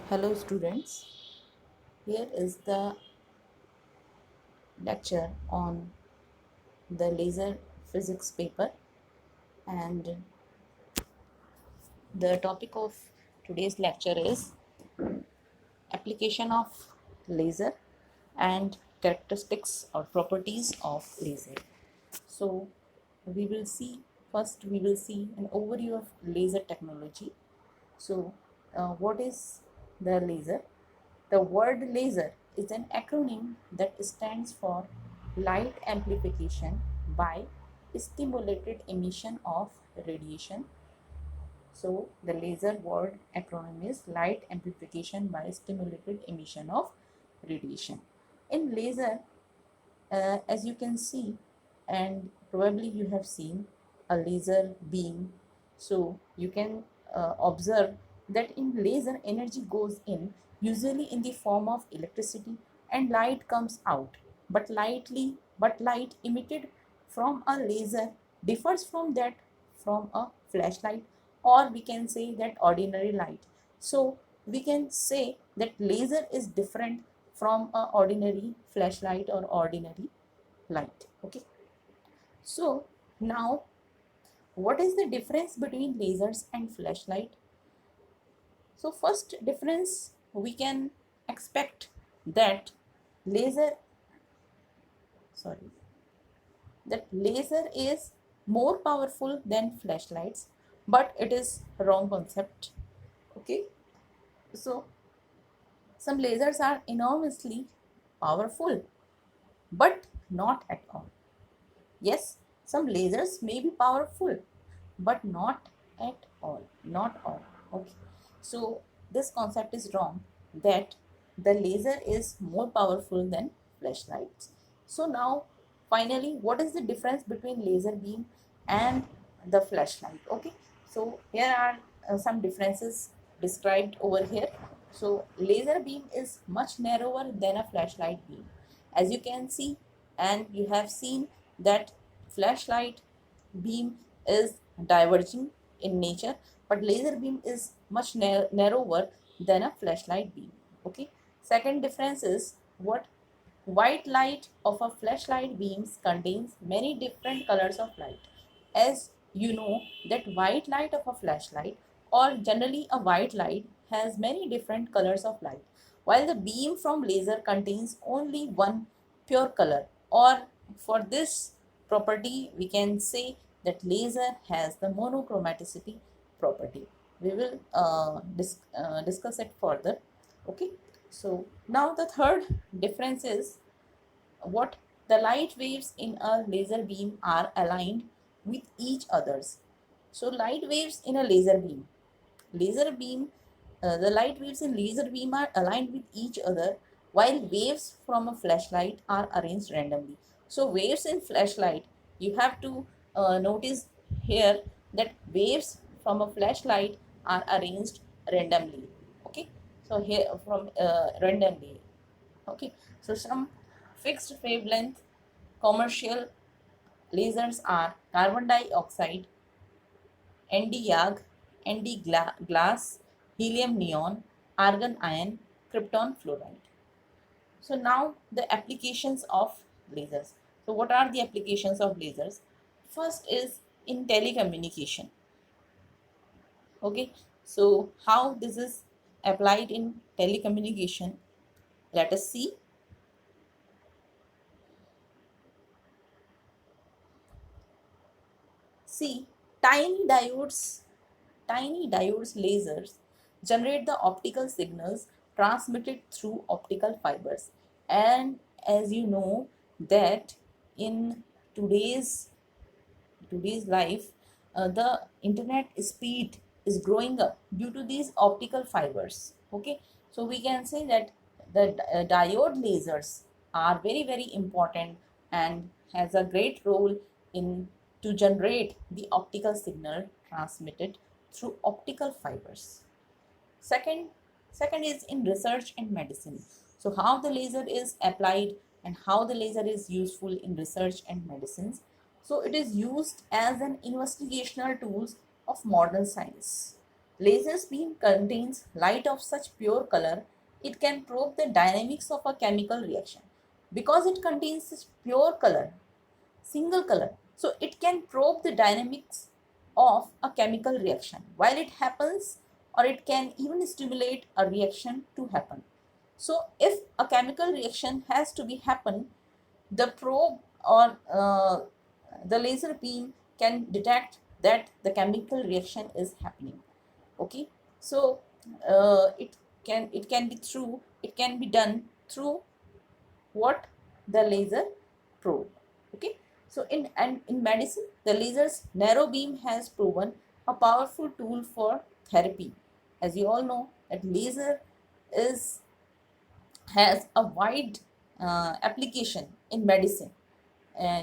Hello students, here is the lecture on the laser physics paper, and the topic of today's lecture is application of laser and characteristics or properties of laser. So we will see an overview of laser technology. So what is the laser? The word laser is an acronym that stands for light amplification by stimulated emission of radiation. So the laser word acronym is light amplification by stimulated emission of radiation. In laser, as you can see, and probably you have seen a laser beam, so you can observe that in laser energy goes in usually in the form of electricity and light comes out, but light emitted from a laser differs from that from a flashlight, or we can say that ordinary light. So we can say that laser is different from a ordinary flashlight or ordinary light. Okay, so now what is the difference between lasers and flashlight? So first difference, we can expect that laser sorry that laser is more powerful than flashlights, but it is wrong concept. Okay, so some lasers are enormously powerful, but not at all. Yes, some lasers may be powerful, but not at all. Not all. Okay. So this concept is wrong, that the laser is more powerful than flashlights. So now, finally, what is the difference between laser beam and the flashlight? Okay. So here are some differences described over here. So laser beam is much narrower than a flashlight beam. As you can see, and you have seen that flashlight beam is diverging in nature, but laser beam is much narrower than a flashlight beam. Okay, second difference is what white light of a flashlight beams contains many different colors of light. As you know that white light of a flashlight or generally a white light has many different colors of light, while the beam from laser contains only one pure color. Or for this property we can say that laser has the monochromaticity property. We will discuss it further. Okay, so now the third difference is what the light waves in a laser beam are aligned with each others. So light waves in a laser beam the light waves in laser beam are aligned with each other, while waves from a flashlight are arranged randomly. So waves in flashlight, you have to notice here that waves from a flashlight are arranged randomly. Okay, so here from randomly. Okay, so some fixed wavelength commercial lasers are carbon dioxide, ND-YAG, ND-glass, helium neon, argon ion, krypton fluoride. So now the applications of lasers. So what are the applications of lasers? First is in telecommunication. Okay, so how this is applied in telecommunication? Let us see. See, tiny diodes lasers generate the optical signals transmitted through optical fibers. And as you know that in today's today's life, the internet speed is growing up due to these optical fibers. Okay, so we can say that the diode lasers are very important and has a great role in to generate the optical signal transmitted through optical fibers. Second, second is in research and medicine. So how the laser is applied and how the laser is useful in research and medicines. So it is used as an investigational tools of modern science. Laser's beam contains light of such pure color, it can probe the dynamics of a chemical reaction. Because it contains such pure color, single color, so it can probe the dynamics of a chemical reaction while it happens, or it can even stimulate a reaction to happen. So if a chemical reaction has to be happen, the probe or the laser beam can detect that the chemical reaction is happening. Okay, so it can be done through what? The laser probe. Okay, so in medicine, the laser's narrow beam has proven a powerful tool for therapy. As you all know that laser is has a wide application in medicine.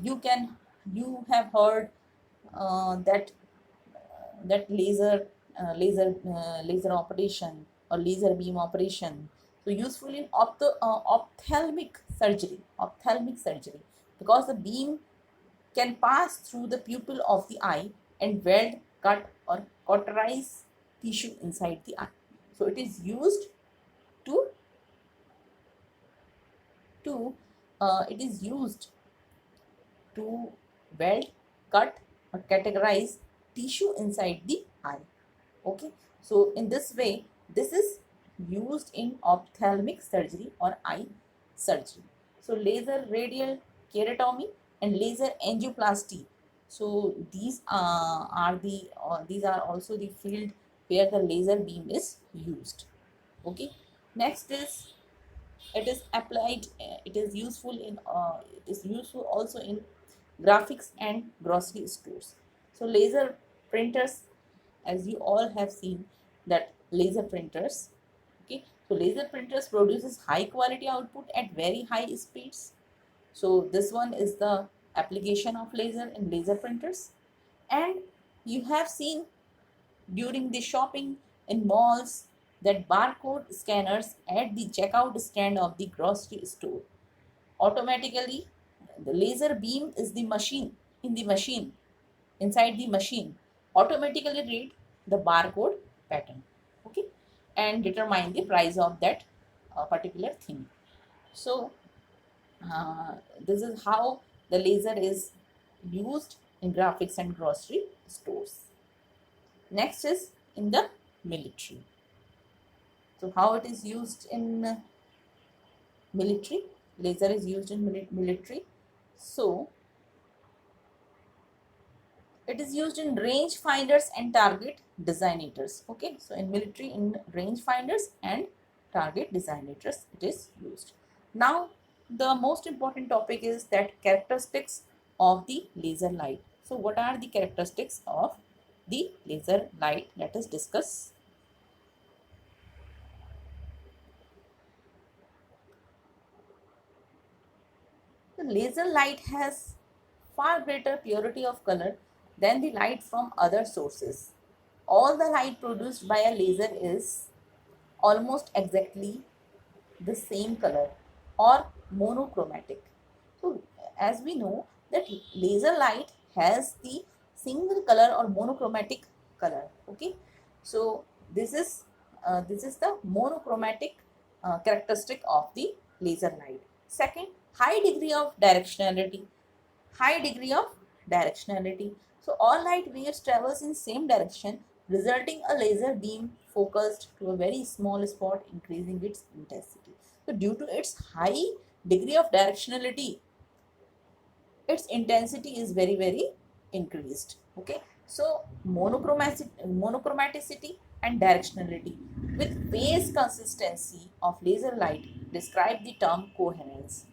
You have heard that laser operation or laser beam operation, so useful in ophthalmic surgery, because the beam can pass through the pupil of the eye and weld, cut or cauterize tissue inside the eye. So it is used to to it is used to weld, cut or categorize tissue inside the eye. Okay, so in this way, this is used in ophthalmic surgery or eye surgery. So laser radial keratomy and laser angioplasty. So these are also the field where the laser beam is used. Okay, next is it is applied. It is useful also in graphics and grocery stores. So laser printers, as you all have seen that laser printers. Okay, so laser printers produces high quality output at very high speeds. So this one is the application of laser in laser printers. And you have seen during the shopping in malls that barcode scanners at the checkout stand of the grocery store automatically, the laser beam is the machine in the machine inside the machine automatically read the barcode pattern. Okay, and determine the price of that particular thing. So uh, this is how the laser is used in graphics and grocery stores. Next is in the military. So how it is used in military? Laser is used in military. So it is used in range finders and target designators. Okay, so in military, in range finders and target designators it is used. Now the most important topic is that characteristics of the laser light. So what are the characteristics of the laser light? Let us discuss. The laser light has far greater purity of color than the light from other sources. All the light produced by a laser is almost exactly the same color or monochromatic. So as we know that laser light has the single color or monochromatic color. Okay, so this is the monochromatic characteristic of the laser light. Second, high degree of directionality. High degree of directionality. So all light waves travels in same direction, resulting a laser beam focused to a very small spot, increasing its intensity. So due to its high degree of directionality, its intensity is very increased. Okay, so monochromaticity and directionality with phase consistency of laser light describe the term coherence.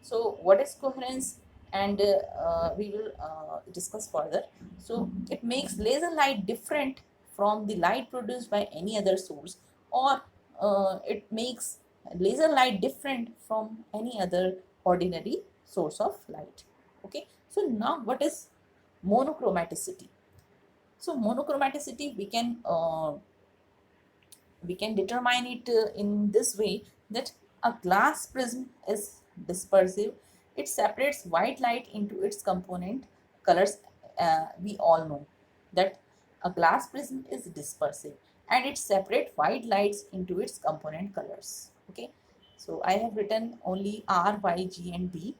So what is coherence? And we will discuss further. So it makes laser light different from the light produced by any other source, or it makes laser light different from any other ordinary source of light. Okay, so now what is monochromaticity? So monochromaticity we can determine it in this way, that a glass prism is dispersive. It separates white light into its component colors. We all know that a glass prism is dispersive, and it separates white lights into its component colors. Okay, so I have written only R, Y, G and B,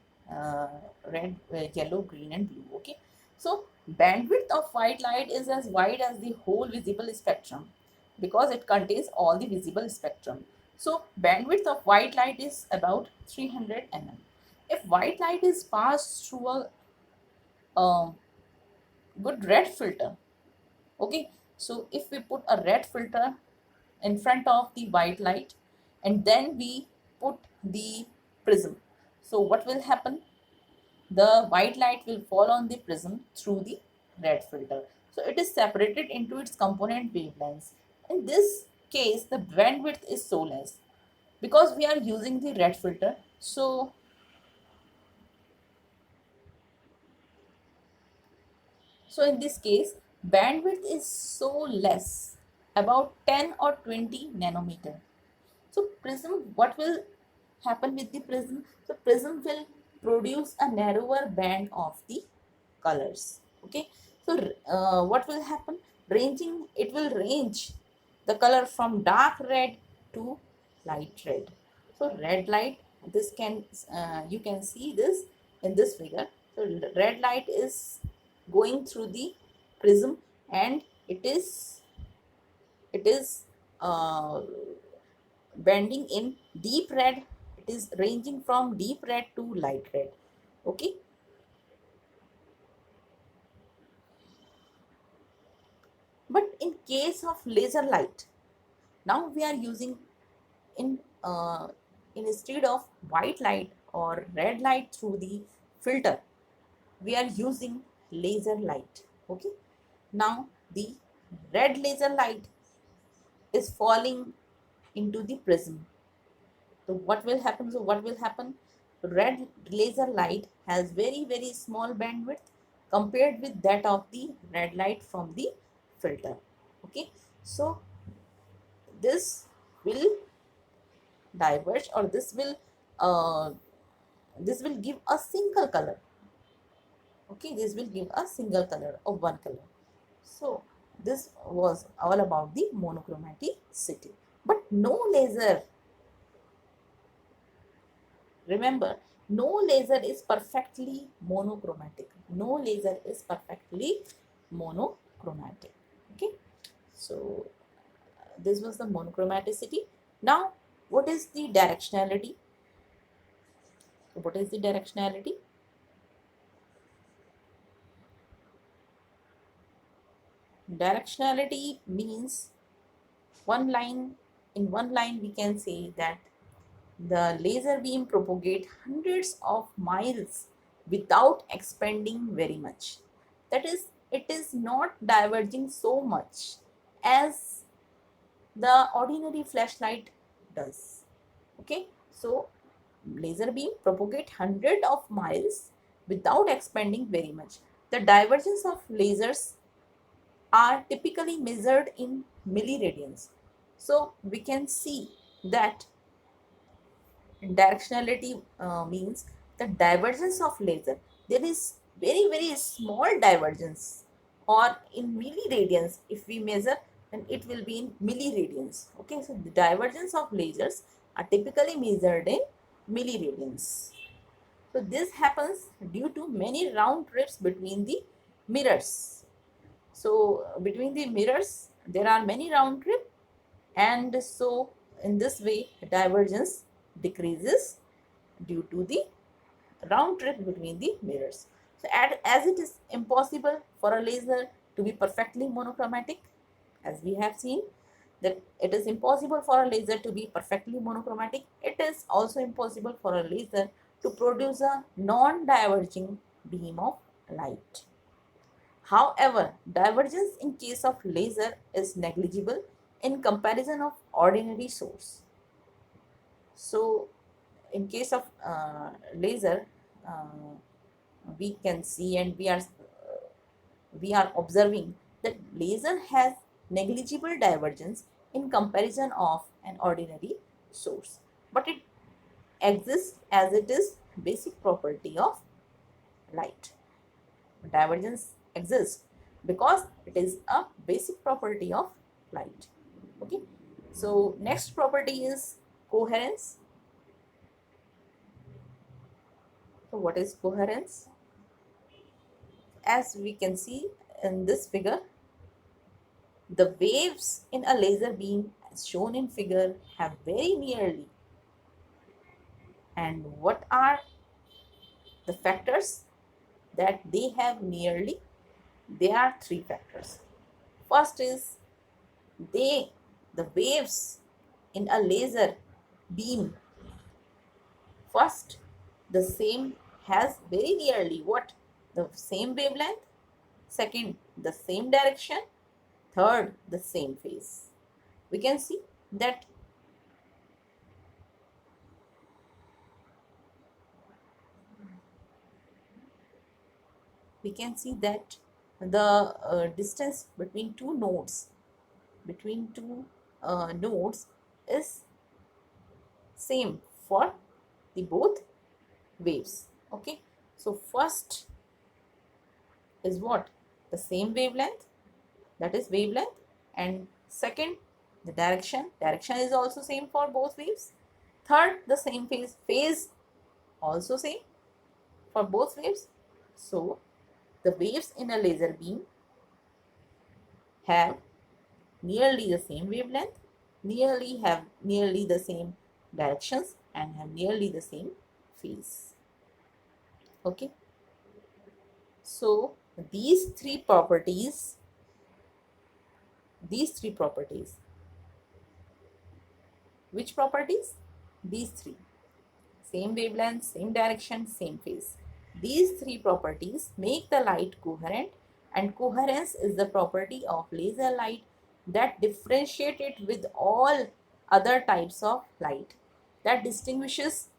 red, yellow, green and blue. Okay, so bandwidth of white light is as wide as the whole visible spectrum because it contains all the visible spectrum. So bandwidth of white light is about 300 mm. If white light is passed through a good red filter, okay, so if we put a red filter in front of the white light and then we put the prism, so what will happen? The white light will fall on the prism through the red filter. So it is separated into its component wavelengths. In this case, the bandwidth is so less because we are using the red filter. So in this case, bandwidth is so less, about 10 or 20 nanometer. So prism, what will happen with the prism? So prism will produce a narrower band of the colors. Okay. So what will happen? It will range the color from dark red to light red. So red light, this can you can see this in this figure. So red light is going through the prism and it is uh, bending in deep red. It is ranging from deep red to light red. Okay, but in case of laser light, now we are using in instead of white light or red light through the filter, we are using laser light. Okay, now the red laser light is falling into the prism. So what will happen? Red laser light has very small bandwidth compared with that of the red light from the filter. Okay, so this will diverge, or uh, this will give a single color. Okay, this will give a single color of one color. So this was all about the monochromaticity. But no laser, remember, no laser is perfectly monochromatic. No laser is perfectly monochromatic. Okay, so this was the monochromaticity. Now what is the directionality? What is the directionality? Directionality means one line we can say that the laser beam propagate hundreds of miles without expanding very much. That is, it is not diverging so much as the ordinary flashlight does. Okay, so laser beam propagate hundred of miles without expanding very much. The divergence of lasers are typically measured in milliradians. So we can see that directionality means the divergence of laser. There is very small divergence, or in milliradians if we measure, then it will be in milliradians. Okay, so the divergence of lasers are typically measured in milliradians. So this happens due to many round trips between the mirrors. So between the mirrors there are many round trips, and so in this way divergence decreases due to the round trip between the mirrors. So as it is impossible for a laser to be perfectly monochromatic, as we have seen that it is impossible for a laser to be perfectly monochromatic, it is also impossible for a laser to produce a non-diverging beam of light. However, divergence in case of laser is negligible in comparison of ordinary source. So in case of laser, uh, we can see, and we are observing that laser has negligible divergence in comparison of an ordinary source, but it exists as it is basic property of light. Divergence exists because it is a basic property of light. Okay, so next property is coherence. So what is coherence? As we can see in this figure, the waves in a laser beam as shown in figure have very nearly. And what are the factors that they have nearly? There are three factors. First is the waves in a laser beam, first the same has very nearly what? The same wavelength. Second, the same direction. Third, the same phase. We can see that the distance between two nodes is same for the both waves. Okay, so first is what? The same wavelength, that is wavelength. And second, the direction is also same for both waves. Third, the same phase also same for both waves. So the waves in a laser beam have nearly the same wavelength, have nearly the same directions, and have nearly the same phase. Okay, so these three properties, which properties? These three: same wavelength, same direction, same phase. These three properties make the light coherent, and coherence is the property of laser light that differentiate it with all other types of light, that distinguishes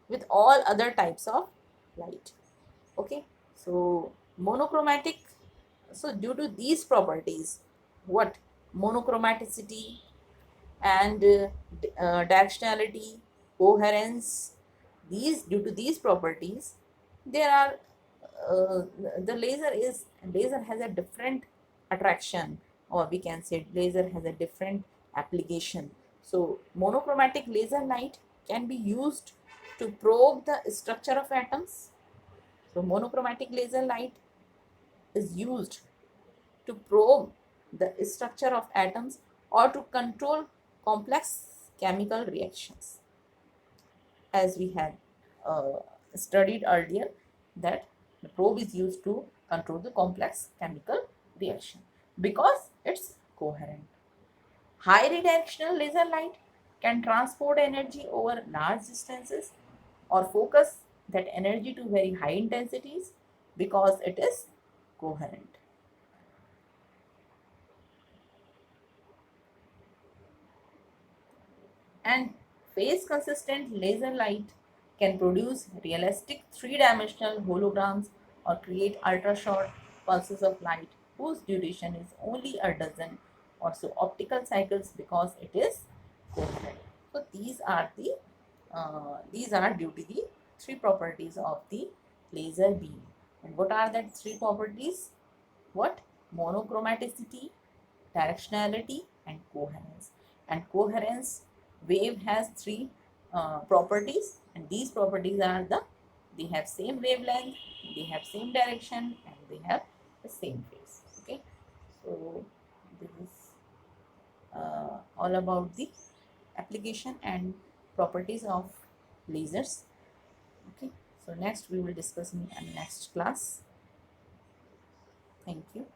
with all other types of light. Okay, so monochromatic, so due to these properties, what? Monochromaticity and directionality, coherence, these, due to these properties, there are uh, the laser has a different attraction, or we can say laser has a different application. So monochromatic laser light can be used to probe the structure of atoms. So monochromatic laser light is used to probe the structure of atoms or to control complex chemical reactions, as we had uh, studied earlier, that the probe is used to control the complex chemical reaction because it's coherent. High redirectional laser light can transport energy over large distances or focus that energy to very high intensities because it is coherent. And phase consistent laser light can produce realistic three-dimensional holograms or create ultra short pulses of light whose duration is only a dozen or so optical cycles because it is coherent. So these are due to the three properties of the laser beam. And what are that three properties? What? Monochromaticity, directionality, and coherence. And coherence, wave has three properties, and these properties are they have same wavelength, they have same direction, and they have the same phase. Okay, so this is all about the application and properties of lasers. Okay, so next we will discuss in next class. Thank you.